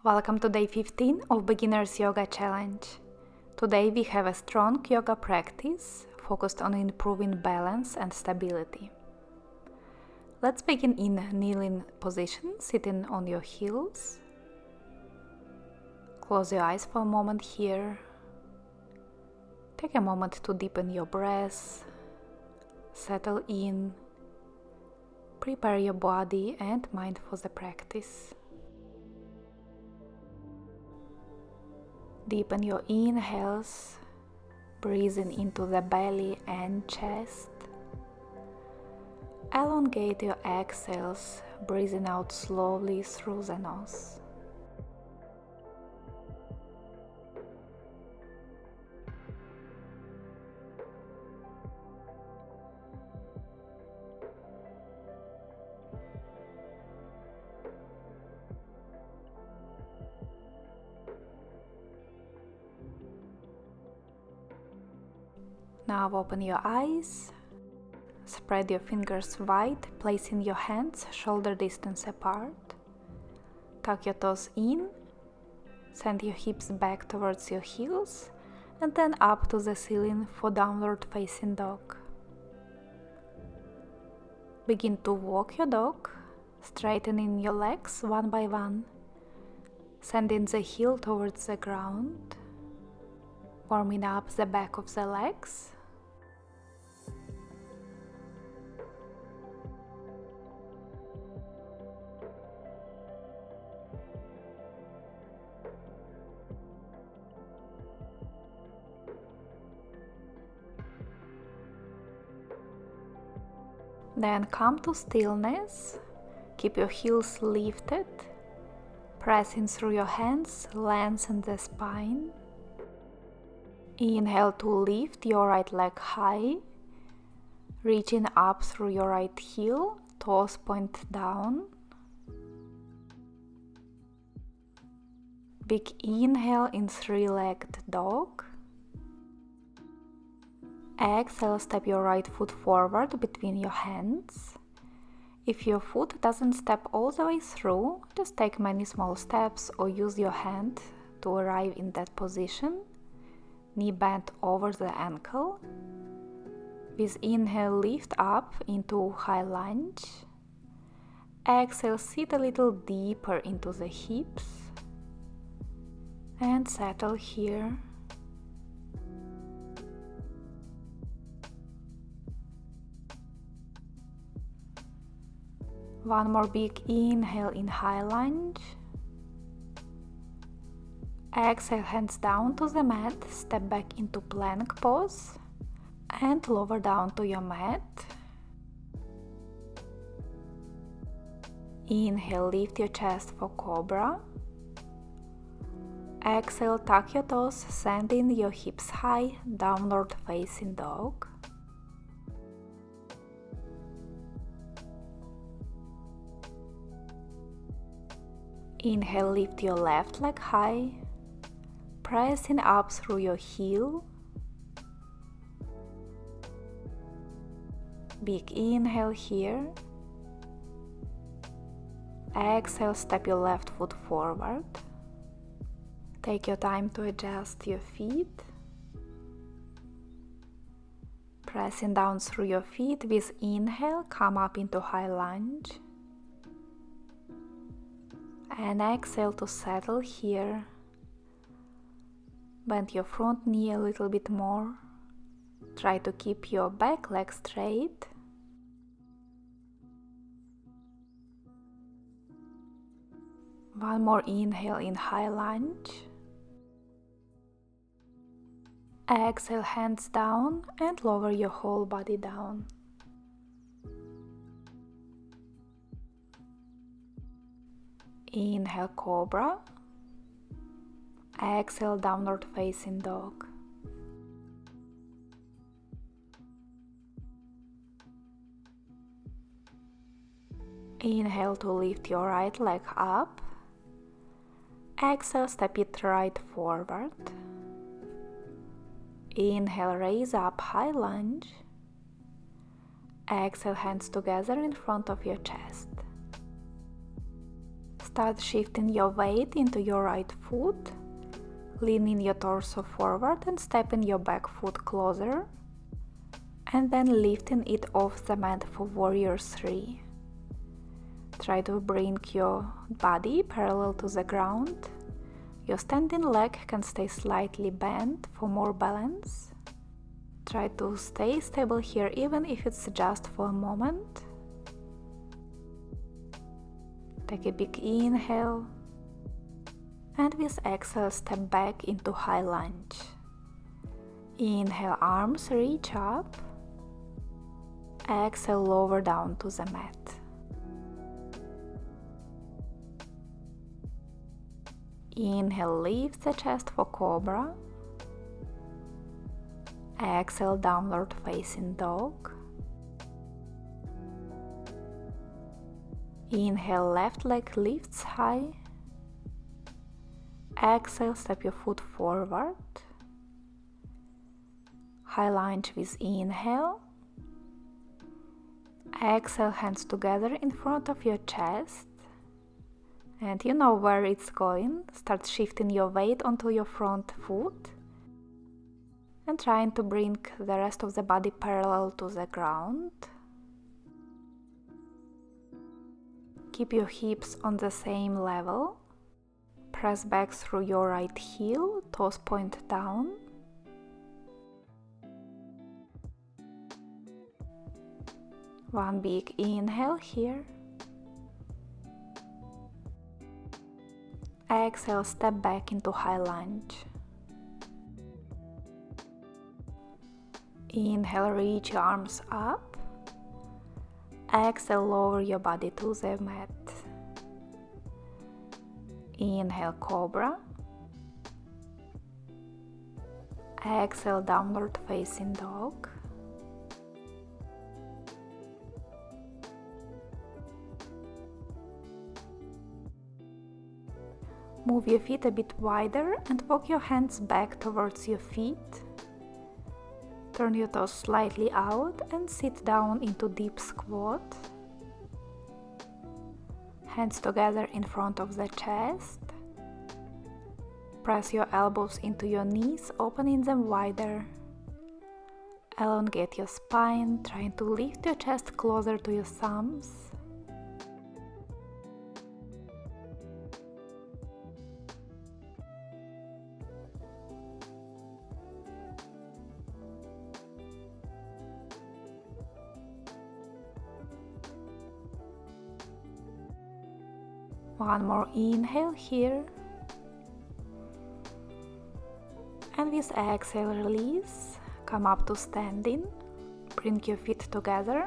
Welcome to day 15 of Beginner's Yoga Challenge. Today we have a strong yoga practice focused on improving balance and stability. Let's begin in kneeling position, sitting on your heels. Close your eyes for a moment here. Take a moment to deepen your breath, settle in, prepare your body and mind for the practice. Deepen your inhales, breathing into the belly and chest. Elongate your exhales, breathing out slowly through the nose. Now open your eyes, spread your fingers wide, placing your hands shoulder distance apart. Tuck your toes in, send your hips back towards your heels, and then up to the ceiling for downward facing dog. Begin to walk your dog, straightening your legs one by one, sending the heel towards the ground, warming up the back of the legs. Then come to stillness, keep your heels lifted, pressing through your hands, lengthen the spine. Inhale to lift your right leg high, reaching up through your right heel, toes point down. Big inhale in three-legged dog. Exhale, step your right foot forward between your hands. If your foot doesn't step all the way through, just take many small steps or use your hand to arrive in that position. Knee bent over the ankle. With inhale, lift up into high lunge. Exhale, sit a little deeper into the hips. And settle here. One more big inhale in high lunge. Exhale, hands down to the mat, step back into plank pose and lower down to your mat. Inhale, lift your chest for cobra. Exhale, tuck your toes, sending your hips high, downward facing dog. Inhale, lift your left leg high, pressing up through your heel. Big inhale here. Exhale, step your left foot forward. Take your time to adjust your feet. Pressing down through your feet with inhale, come up into high lunge. And exhale to settle here. Bend your front knee a little bit more. Try to keep your back leg straight. One more inhale in high lunge. Exhale, hands down and lower your whole body down. Inhale, cobra. Exhale, downward facing dog. Inhale to lift your right leg up. Exhale, step it right forward. Inhale, raise up, high lunge. Exhale, hands together in front of your chest. Start shifting your weight into your right foot, leaning your torso forward and stepping your back foot closer, and then lifting it off the mat for Warrior 3. Try to bring your body parallel to the ground. Your standing leg can stay slightly bent for more balance. Try to stay stable here even if it's just for a moment. Take a big inhale, and with exhale step back into high lunge. Inhale, arms reach up. Exhale, lower down to the mat. Inhale, lift the chest for cobra. Exhale, downward facing dog. Inhale, left leg lifts high. Exhale, step your foot forward. High lunge with inhale. Exhale, hands together in front of your chest. And you know where it's going. Start shifting your weight onto your front foot and trying to bring the rest of the body parallel to the ground. Keep your hips on the same level. Press back through your right heel, toes point down. One big inhale here. Exhale, step back into high lunge. Inhale, reach your arms up. Exhale, lower your body to the mat. Inhale, cobra. Exhale, downward facing dog. Move your feet a bit wider and walk your hands back towards your feet. Turn your toes slightly out and sit down into deep squat. Hands together in front of the chest. Press your elbows into your knees, opening them wider. Elongate your spine, trying to lift your chest closer to your thumbs. One more inhale here. And with exhale, release. Come up to standing. Bring your feet together.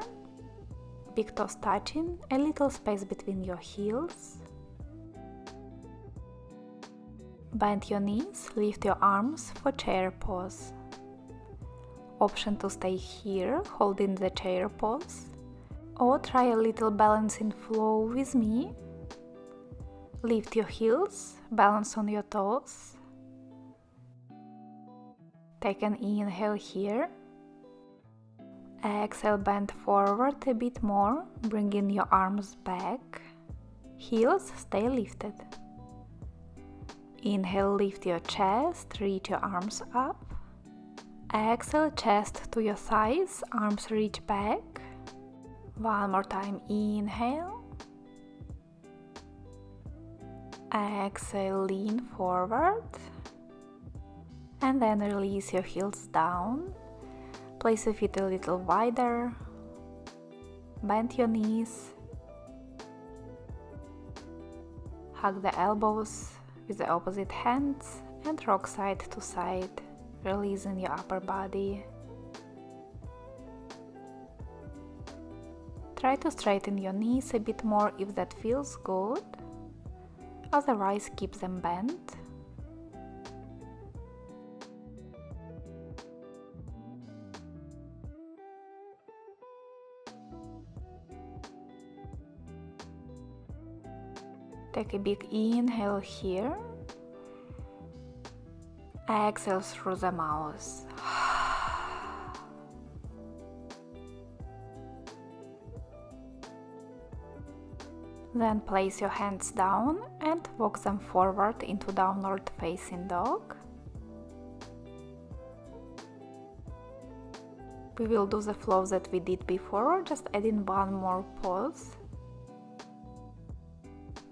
Big toes touching, a little space between your heels. Bend your knees, lift your arms for chair pose. Option to stay here, holding the chair pose. Or try a little balancing flow with me. Lift your heels, balance on your toes. Take an inhale here. Exhale, bend forward a bit more, bringing your arms back. Heels stay lifted. Inhale, lift your chest, reach your arms up. Exhale, chest to your thighs, arms reach back. One more time, inhale. Exhale, lean forward. And then release your heels down. Place your feet a little wider. Bend your knees. Hug the elbows with the opposite hands and rock side to side, releasing your upper body. Try to straighten your knees a bit more if that feels good. Otherwise, keep them bent. Take a big inhale here. Exhale through the mouth. Then place your hands down and walk them forward into downward facing dog. We will do the flow that we did before, just adding one more pause.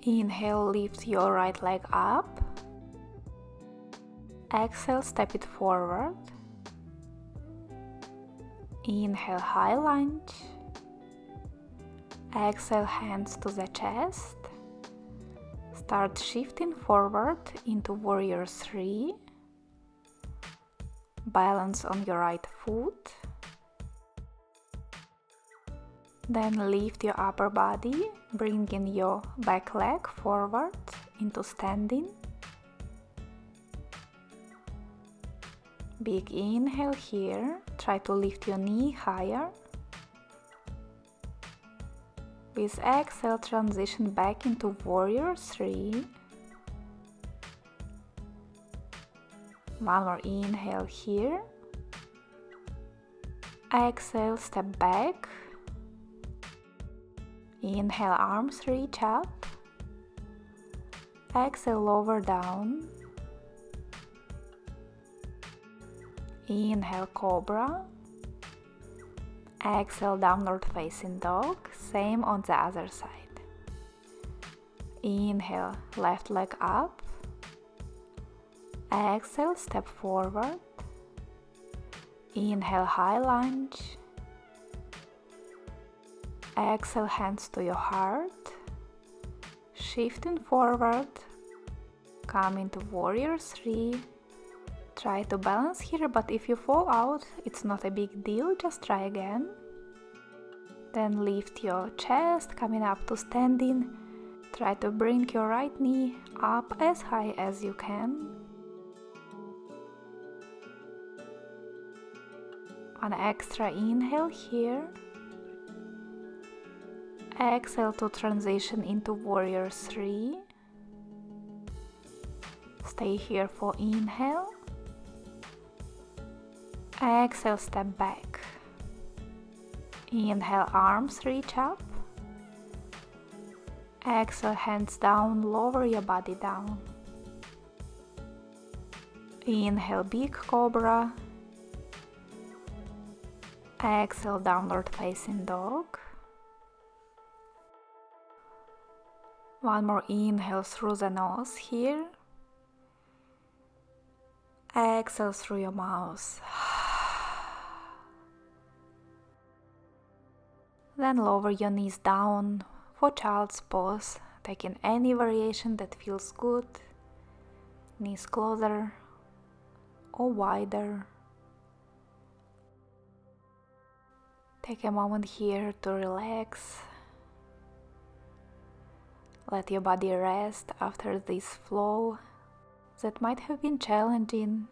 Inhale, lift your right leg up. Exhale, step it forward. Inhale, high lunge. Exhale, hands to the chest. Start shifting forward into warrior 3. Balance on your right foot. Then lift your upper body, bringing your back leg forward into standing. Big inhale here. Try to lift your knee higher. With exhale, transition back into warrior 3. One more inhale here. Exhale, step back. Inhale, arms reach up. Exhale, lower down. Inhale, cobra. Exhale, downward facing dog. Same on the other side. Inhale, left leg up. Exhale, step forward. Inhale, high lunge. Exhale, hands to your heart. Shifting forward. Come into warrior 3. Try to balance here, but if you fall out, it's not a big deal, just try again. Then lift your chest, coming up to standing. Try to bring your right knee up as high as you can. An extra inhale here. Exhale to transition into warrior 3. Stay here for inhale. Exhale, step back. Inhale, arms reach up. Exhale, hands down, lower your body down. Inhale, big cobra. Exhale, downward facing dog. One more inhale through the nose here. Exhale through your mouth. Then lower your knees down for child's pose, taking any variation that feels good. Knees closer or wider. Take a moment here to relax. Let your body rest after this flow that might have been challenging.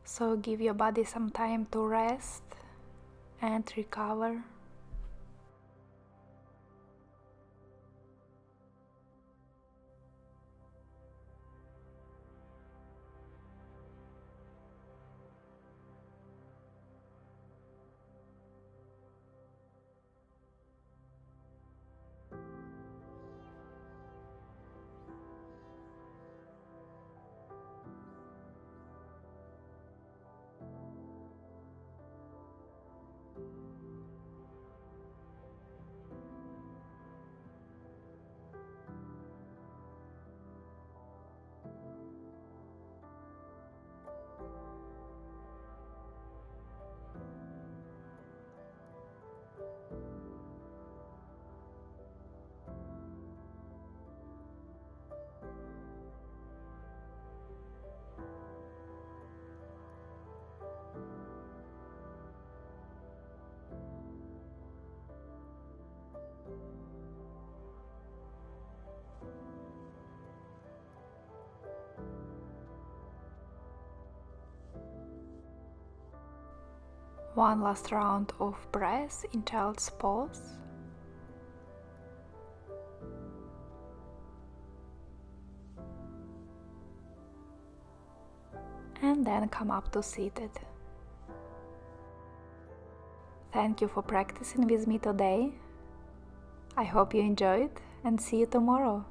So give your body some time to rest and recover. One last round of breath in child's pose. And then come up to seated. Thank you for practicing with me today. I hope you enjoyed and see you tomorrow.